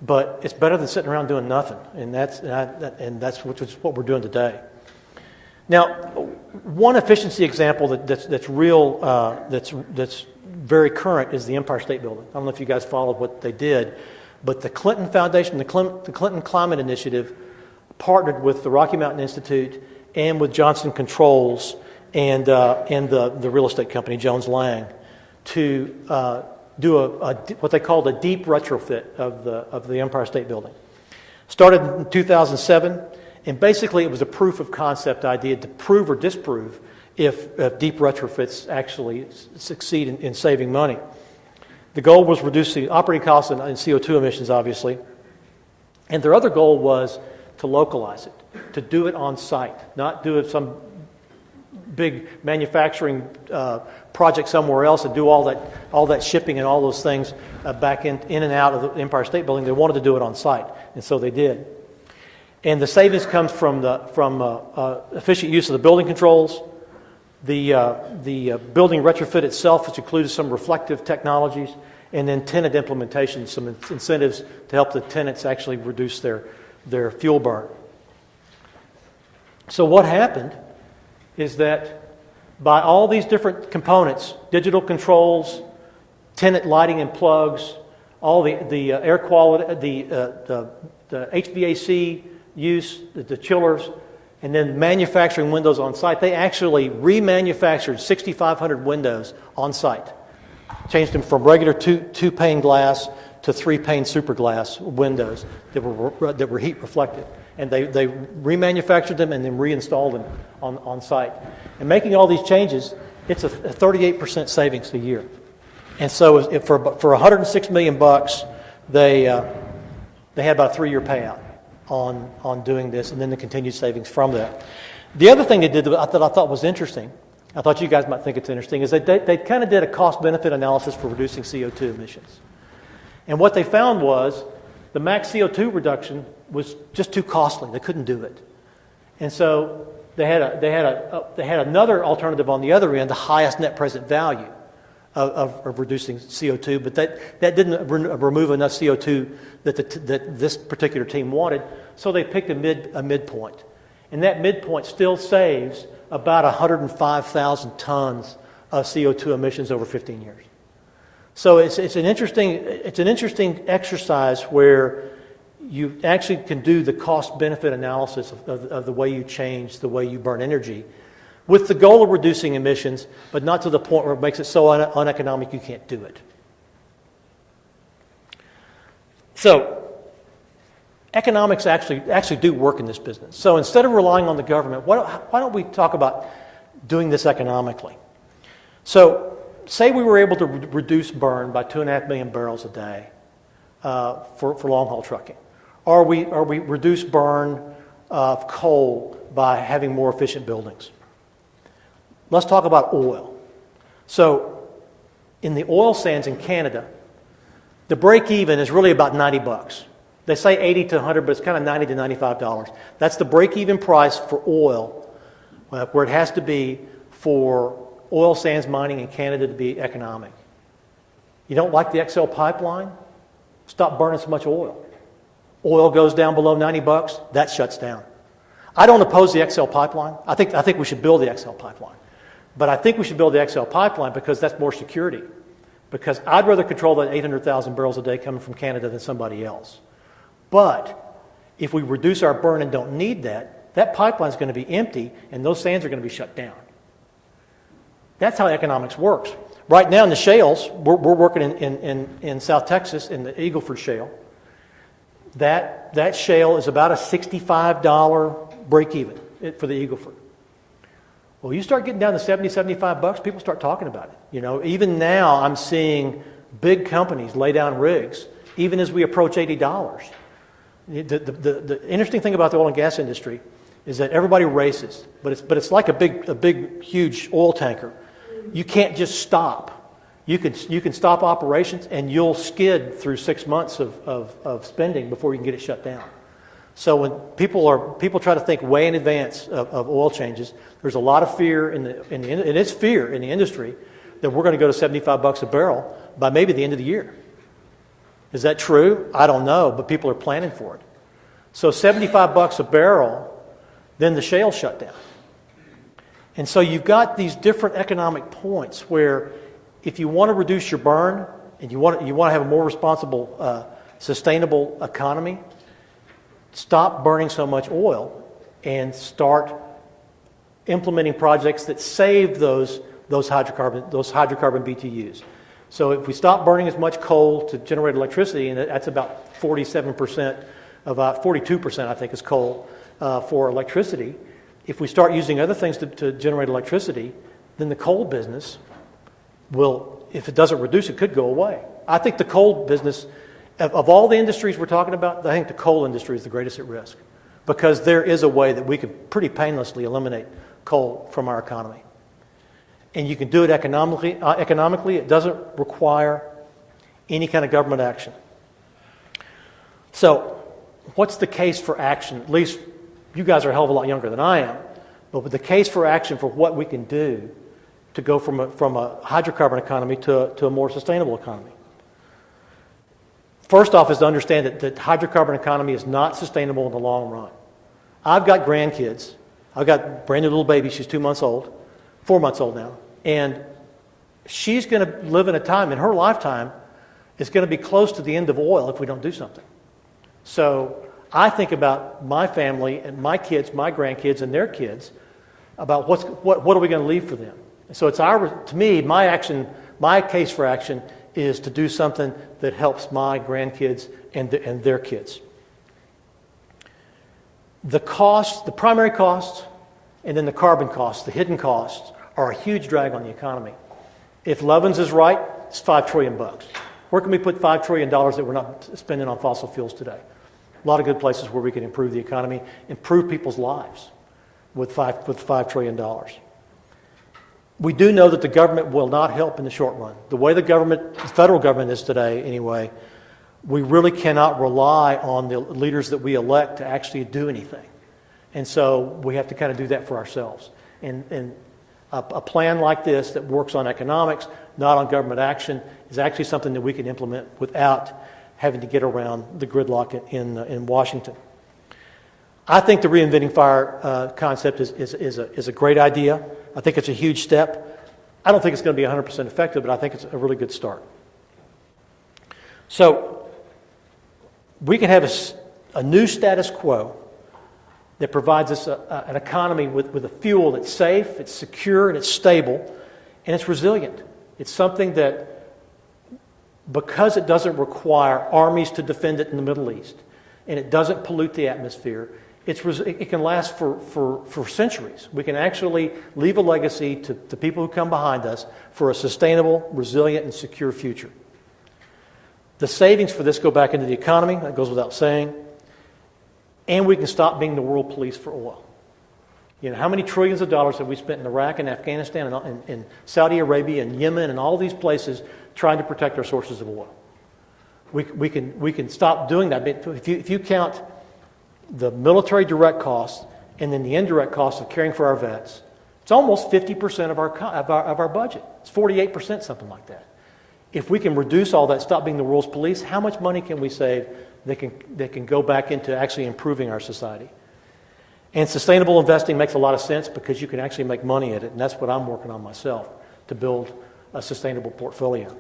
A: but it's better than sitting around doing nothing, and that's what we're doing today. Now, one efficiency example that's real, that's very current is the Empire State Building. I don't know if you guys followed what they did, but the Clinton Foundation, the Clinton Climate Initiative, partnered with the Rocky Mountain Institute and with Johnson Controls and the real estate company, Jones Lang, to do what they called a deep retrofit of the Empire State Building. Started in 2007, and basically it was a proof of concept idea to prove or disprove if deep retrofits actually succeed in saving money. The goal was reduce the operating costs and CO2 emissions, obviously. And their other goal was to localize it, to do it on site, not do it some big manufacturing project somewhere else and do all that shipping and all those things back in and out of the Empire State Building. They wanted to do it on site, and so they did. And the savings comes from efficient use of the building controls, the building retrofit itself, which included some reflective technologies, and then tenant implementation, some incentives to help the tenants actually reduce their fuel burn. So what happened is that by all these different components, digital controls, tenant lighting and plugs, all the air quality, the HVAC use, the chillers, and then manufacturing windows on site, they actually remanufactured 6,500 windows on site. Changed them from regular two-pane glass to three-pane super glass windows that were heat reflective. And they remanufactured them and then reinstalled them on site. And making all these changes, it's a 38% savings a year. And so for $106 million, they had about a 3-year payout on doing this, and then the continued savings from that. The other thing they did that I thought was interesting, I thought you guys might think it's interesting, is that they kind of did a cost-benefit analysis for reducing CO2 emissions. And what they found was the max CO2 reduction was just too costly. They couldn't do it. And so they had another alternative on the other end, the highest net present value of reducing CO2, but that didn't remove enough CO2 that this particular team wanted, so they picked a midpoint. And that midpoint still saves about 105,000 tons of CO2 emissions over 15 years. So it's an interesting exercise where you actually can do the cost-benefit analysis of the way you change, the way you burn energy, with the goal of reducing emissions, but not to the point where it makes it so uneconomic you can't do it. So economics actually do work in this business. So instead of relying on the government, why don't we talk about doing this economically? So say we were able to reduce burn by 2.5 million barrels a day for long-haul trucking. Or we reduce burn of coal by having more efficient buildings. Let's talk about oil. So in the oil sands in Canada, the break-even is really about $90. They say 80 to 100, but it's kind of $90 to $95. That's the break-even price for oil, where it has to be for oil sands mining in Canada to be economic. You don't like the XL pipeline? Stop burning so much oil. Oil goes down below $90, that shuts down. I don't oppose the XL pipeline. I think we should build the XL pipeline. But I think we should build the XL pipeline because that's more security. Because I'd rather control that 800,000 barrels a day coming from Canada than somebody else. But if we reduce our burn and don't need that, that pipeline is going to be empty and those sands are going to be shut down. That's how economics works. Right now in the shales, we're working in South Texas in the Eagle Ford Shale. That shale is about a $65 break even for the Eagle Ford. Well, you start getting down to $70, $75, people start talking about it. You know, even now I'm seeing big companies lay down rigs, even as we approach $80. The interesting thing about the oil and gas industry is that everybody races, but it's like a big, huge oil tanker. You can't just stop. You can stop operations and you'll skid through 6 months of spending before you can get it shut down. So when people try to think way in advance of oil changes, there's a lot of fear and it's fear in the industry that we're going to go to $75 a barrel by maybe the end of the year. Is that true? I don't know, but people are planning for it. So $75 a barrel, then the shale shut down. And so you've got these different economic points where if you want to reduce your burn and you want to have a more responsible, sustainable economy, stop burning so much oil and start implementing projects that save those hydrocarbon BTUs. So if we stop burning as much coal to generate electricity, and that's about 47%, about 42% I think is coal for electricity. If we start using other things to generate electricity, then the coal business will, if it doesn't reduce, it could go away. I think the coal business, of all the industries we're talking about, I think the coal industry is the greatest at risk because there is a way that we could pretty painlessly eliminate coal from our economy. And you can do it economically. It doesn't require any kind of government action. So what's the case for action? At least you guys are a hell of a lot younger than I am. But with the case for action for what we can do to go from a hydrocarbon economy to a more sustainable economy. First off is to understand that hydrocarbon economy is not sustainable in the long run. I've got grandkids. I've got a brand new little baby. She's 4 months old now. And she's going to live in a time, in her lifetime, it's going to be close to the end of oil if we don't do something. So I think about my family and my kids, my grandkids and their kids, about what are we going to leave for them. So it's to me, my case for action is to do something that helps my grandkids and their kids. The costs, the primary costs, and then the carbon costs, the hidden costs, are a huge drag on the economy. If Levins is right, it's $5 trillion. Where can we put $5 trillion that we're not spending on fossil fuels today? A lot of good places where we can improve the economy, improve people's lives with $5 trillion. We do know that the government will not help in the short run. The way the federal government is today anyway, we really cannot rely on the leaders that we elect to actually do anything. And so we have to kind of do that for ourselves. And a plan like this that works on economics, not on government action, is actually something that we can implement without having to get around the gridlock in Washington. I think the reinventing fire concept is a great idea. I think it's a huge step. I don't think it's going to be 100% effective, but I think it's a really good start. So we can have a new status quo that provides us an economy with a fuel that's safe, it's secure, and it's stable, and it's resilient. It's something that, because it doesn't require armies to defend it in the Middle East, and it doesn't pollute the atmosphere, it can last for centuries. We can actually leave a legacy to the people who come behind us for a sustainable, resilient, and secure future. The savings for this go back into the economy, that goes without saying, and we can stop being the world police for oil. You know, how many trillions of dollars have we spent in Iraq and Afghanistan and Saudi Arabia and Yemen and all these places trying to protect our sources of oil? we can stop doing that. But if you count the military direct costs and then the indirect costs of caring for our vets, it's almost 50% of our budget. It's 48%, something like that. If we can reduce all that, stop being the world's police, how much money can we save that can go back into actually improving our society? And sustainable investing makes a lot of sense because you can actually make money at it, and that's what I'm working on myself, to build a sustainable portfolio.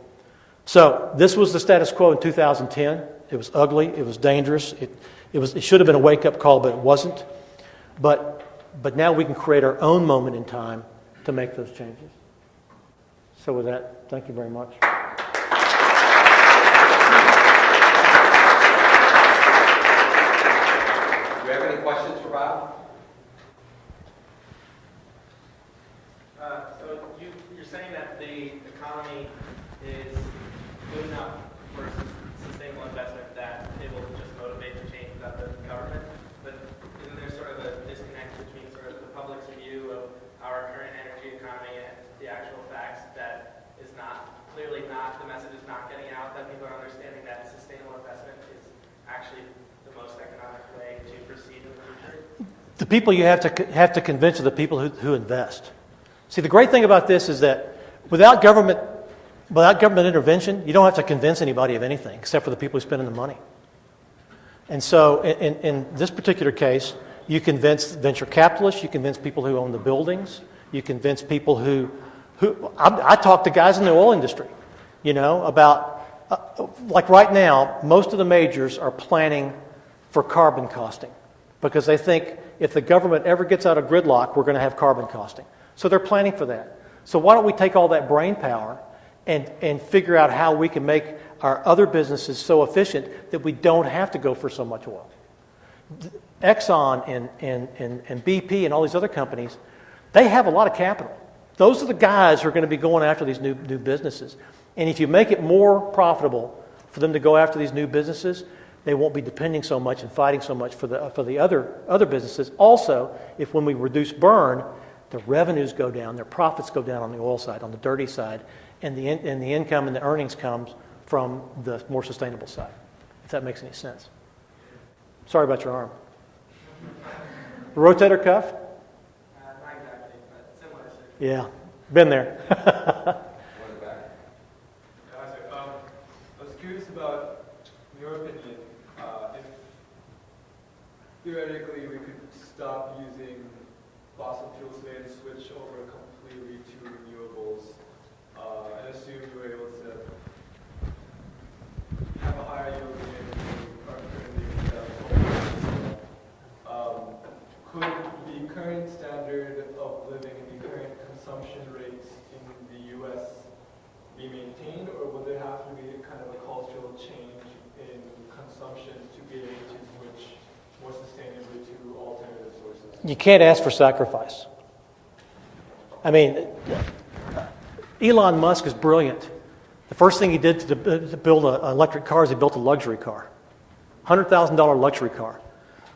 A: So this was the status quo in 2010. It was ugly. It was dangerous. It should have been a wake-up call, but it wasn't. But now we can create our own moment in time to make those changes. So with that, thank you very much.
B: Do you have any questions for Bob?
C: So you're saying that the economy is good enough for sustainable investment that it will just motivate the change without the government, but isn't there sort of a disconnect between sort of the public's view of our current energy economy and the actual facts that is clearly not, the message is not getting out, that people are understanding that sustainable investment is actually the most economic way to proceed in the future?
A: The people you have to convince are the people who invest. See, the great thing about this is that without government intervention, you don't have to convince anybody of anything except for the people who are spending the money. And so in this particular case, you convince venture capitalists, you convince people who own the buildings, you convince people who I talk to guys in the oil industry, about, like right now, most of the majors are planning for carbon costing because they think if the government ever gets out of gridlock, we're going to have carbon costing. So they're planning for that. So why don't we take all that brain power and figure out how we can make our other businesses so efficient that we don't have to go for so much oil. Exxon and BP and all these other companies, they have a lot of capital. Those are the guys who are going to be going after these new businesses. And if you make it more profitable for them to go after these new businesses, they won't be depending so much and fighting so much for the other businesses. Also, if when we reduce burn, the revenues go down, their profits go down on the oil side, on the dirty side, and the income and the earnings comes from the more sustainable side, if that makes any sense. Sorry about your arm. The rotator cuff?
C: Not exactly, but similar.
A: Yeah, been there.
D: I was curious about, in your opinion, if theoretically we could stop using fossil fuels today and switch over completely to renewables, and assume you were able to have a higher yield than you are currently could the current standard of living and the current consumption rates in the U.S. be maintained, or would there have to be kind of a cultural change in consumption to be able to switch more sustainably to alternative sources?
A: You can't ask for sacrifice. I mean, Elon Musk is brilliant. The first thing he did to build an electric car is he built a luxury car. $100,000 luxury car.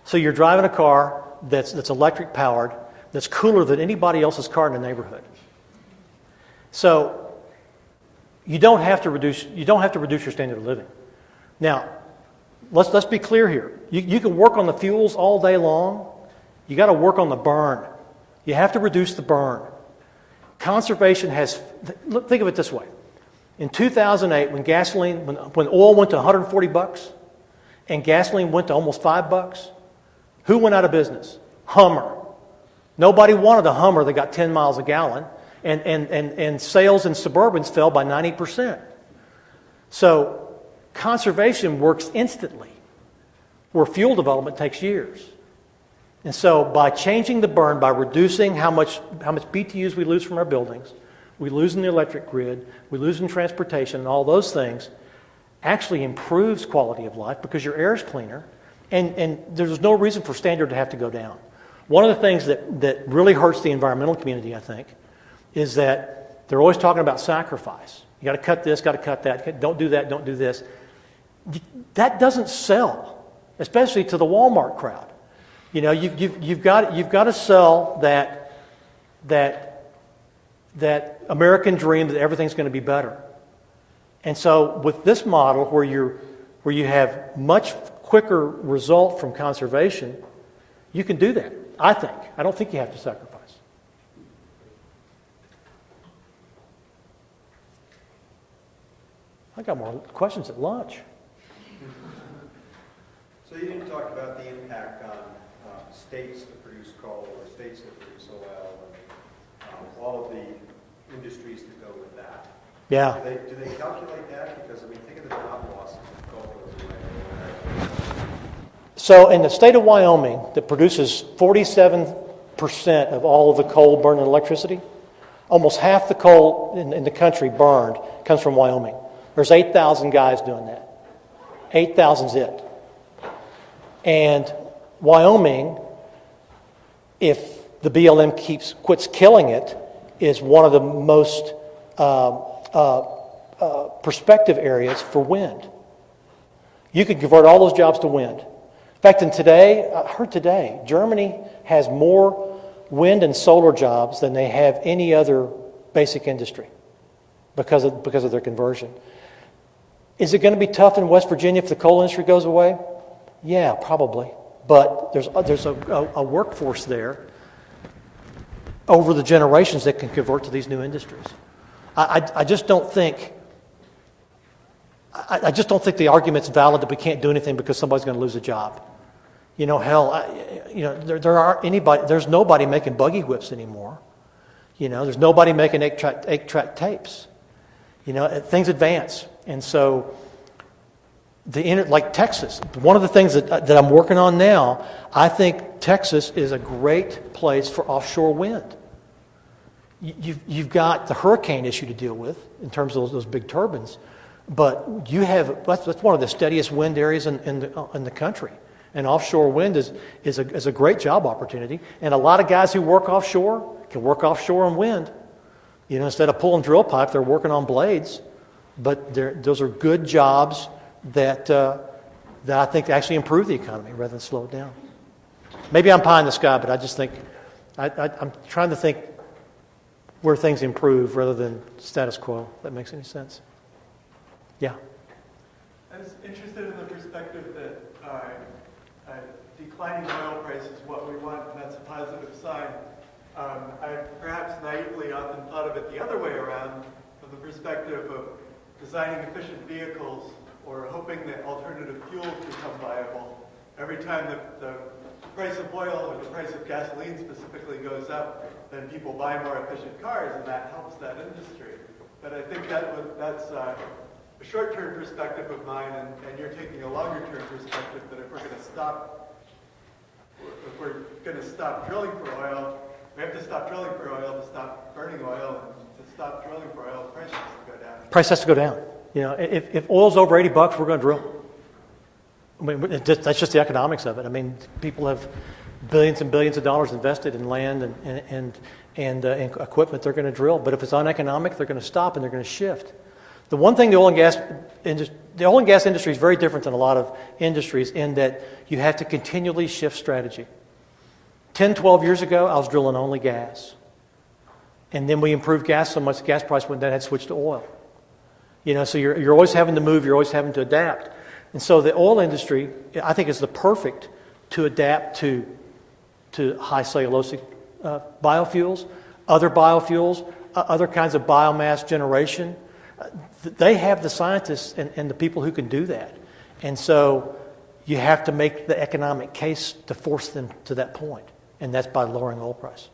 A: So you're driving a car that's electric powered, that's cooler than anybody else's car in the neighborhood. So you don't have to reduce your standard of living. Now, let's be clear here. You can work on the fuels all day long. You got to work on the burn. You have to reduce the burn. Conservation has, think of it this way. In 2008, when oil went to $140 and gasoline went to almost $5, who went out of business? Hummer. Nobody wanted a Hummer that got 10 miles a gallon, and sales in Suburbans fell by 90%. So conservation works instantly, where fuel development takes years. And so by changing the burn, by reducing how much BTUs we lose from our buildings, we lose in the electric grid, we lose in transportation, and all those things, actually improves quality of life because your air is cleaner, and there's no reason for standard to have to go down. One of the things that really hurts the environmental community, I think, is that they're always talking about sacrifice. You got to cut this, got to cut that, don't do that, don't do this. That doesn't sell, especially to the Walmart crowd. You know, you've got to sell that American dream that everything's going to be better. And so with this model where where you have much quicker result from conservation, you can do that, I think. I don't think you have to sacrifice. I got more questions at lunch.
E: So you didn't talk about the impact on states that produce coal or states that produce oil and all of the industries that go with that.
A: Yeah.
E: Do they calculate that? Because, I mean, think of the job loss if coal goes away.
A: So in the state of Wyoming, that produces 47% of all of the coal burned in electricity, almost half the coal in the country burned comes from Wyoming. There's 8,000 guys doing that. 8,000's it. And Wyoming, if the BLM quits killing it, is one of the most prospective areas for wind. You could convert all those jobs to wind. In fact, I heard today, Germany has more wind and solar jobs than they have any other basic industry because of their conversion. Is it going to be tough in West Virginia if the coal industry goes away? Yeah, probably. But there's a workforce there over the generations that can convert to these new industries. I just don't think the argument's valid that we can't do anything because somebody's going to lose a job. You know, hell, there's nobody making buggy whips anymore. You know, there's nobody making eight-track tapes. You know, things advance. And so, like Texas, one of the things that I'm working on now, I think Texas is a great place for offshore wind. You've got the hurricane issue to deal with in terms of those big turbines, but that's one of the steadiest wind areas in the country. And offshore wind is a great job opportunity. And a lot of guys who work offshore can work offshore on wind. You know, instead of pulling drill pipe, they're working on blades. But those are good jobs that I think actually improve the economy rather than slow it down. Maybe I'm pie in the sky, but I just think I'm trying to think where things improve rather than status quo. If that makes any sense. Yeah.
D: I was interested in the perspective that declining oil price is what we want, and that's a positive sign. I perhaps naively often thought of it the other way around, from the perspective of designing efficient vehicles or hoping that alternative fuels become viable. Every time the price of oil or the price of gasoline specifically goes up, then people buy more efficient cars, and that helps that industry. But I think that's a short-term perspective of mine, and you're taking a longer-term perspective that if we're going to stop drilling for oil, we have to stop drilling for oil to stop burning oil, and to stop drilling for oil, the price has to go down.
A: Price has to go down. You know, if oil's over $80, we're going to drill. I mean, that's just the economics of it. I mean, people have billions and billions of dollars invested in land and equipment. They're going to drill. But if it's uneconomic, they're going to stop and they're going to shift. The one thing the oil and gas industry is very different than a lot of industries in that you have to continually shift strategy. 10, 12 years ago, I was drilling only gas. And then we improved gas so much, the gas price went down, I had switched to oil. You know, so you're always having to move, you're always having to adapt. And so the oil industry, I think, is the perfect to adapt to high cellulosic biofuels, other kinds of biomass generation. They have the scientists and the people who can do that. And so you have to make the economic case to force them to that point. And that's by lowering oil price.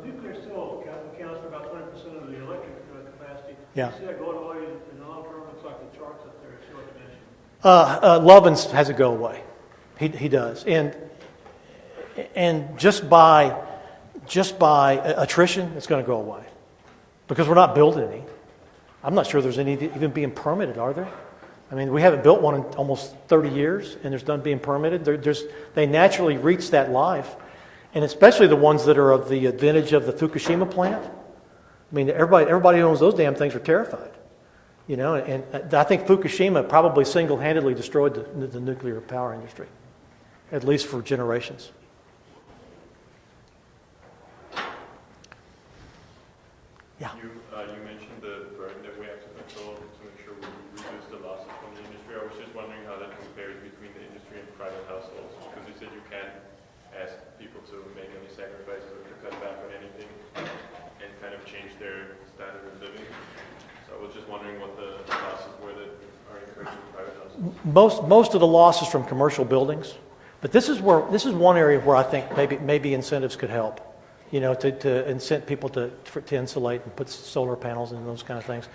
F: Nuclear still accounts for about 20% of the electric capacity.
A: Yeah.
F: You see that going away in the long term? Looks like the charts up there show it mentioned.
A: Lovins has it go away. He does. And just by attrition, it's going to go away. Because we're not building any. I'm not sure there's any even being permitted, are there? I mean, we haven't built one in almost 30 years, and there's none being permitted. They naturally reach that life, and especially the ones that are of the vintage of the Fukushima plant. I mean, everybody who owns those damn things are terrified. You know, and I think Fukushima probably single-handedly destroyed the nuclear power industry, at least for generations. Yeah.
G: You mentioned the burden that we have to control to make sure we reduce the losses from the industry. I was just wondering how that compares between the industry and private households, because you said you can't ask people to make any sacrifices or to cut back on anything and kind of change their standard of living. So I was just wondering what the losses were that are incurred in private households.
A: Most of the losses from commercial buildings, but this is one area where I think maybe incentives could help. You know, to incent people to insulate and put solar panels and those kind of things.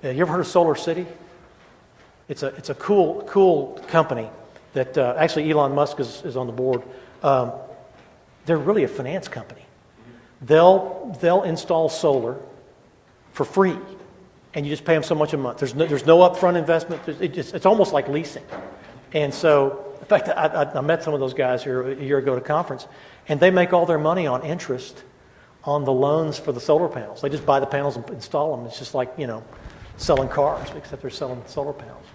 A: You ever heard of Solar City? It's a cool company that actually Elon Musk is on the board. They're really a finance company. They'll install solar for free, and you just pay them so much a month. There's no upfront investment. It's almost like leasing. And so, in fact, I met some of those guys here a year ago at a conference, and they make all their money on interest on the loans for the solar panels. They just buy the panels and install them. It's just like, you know, selling cars, except they're selling solar panels.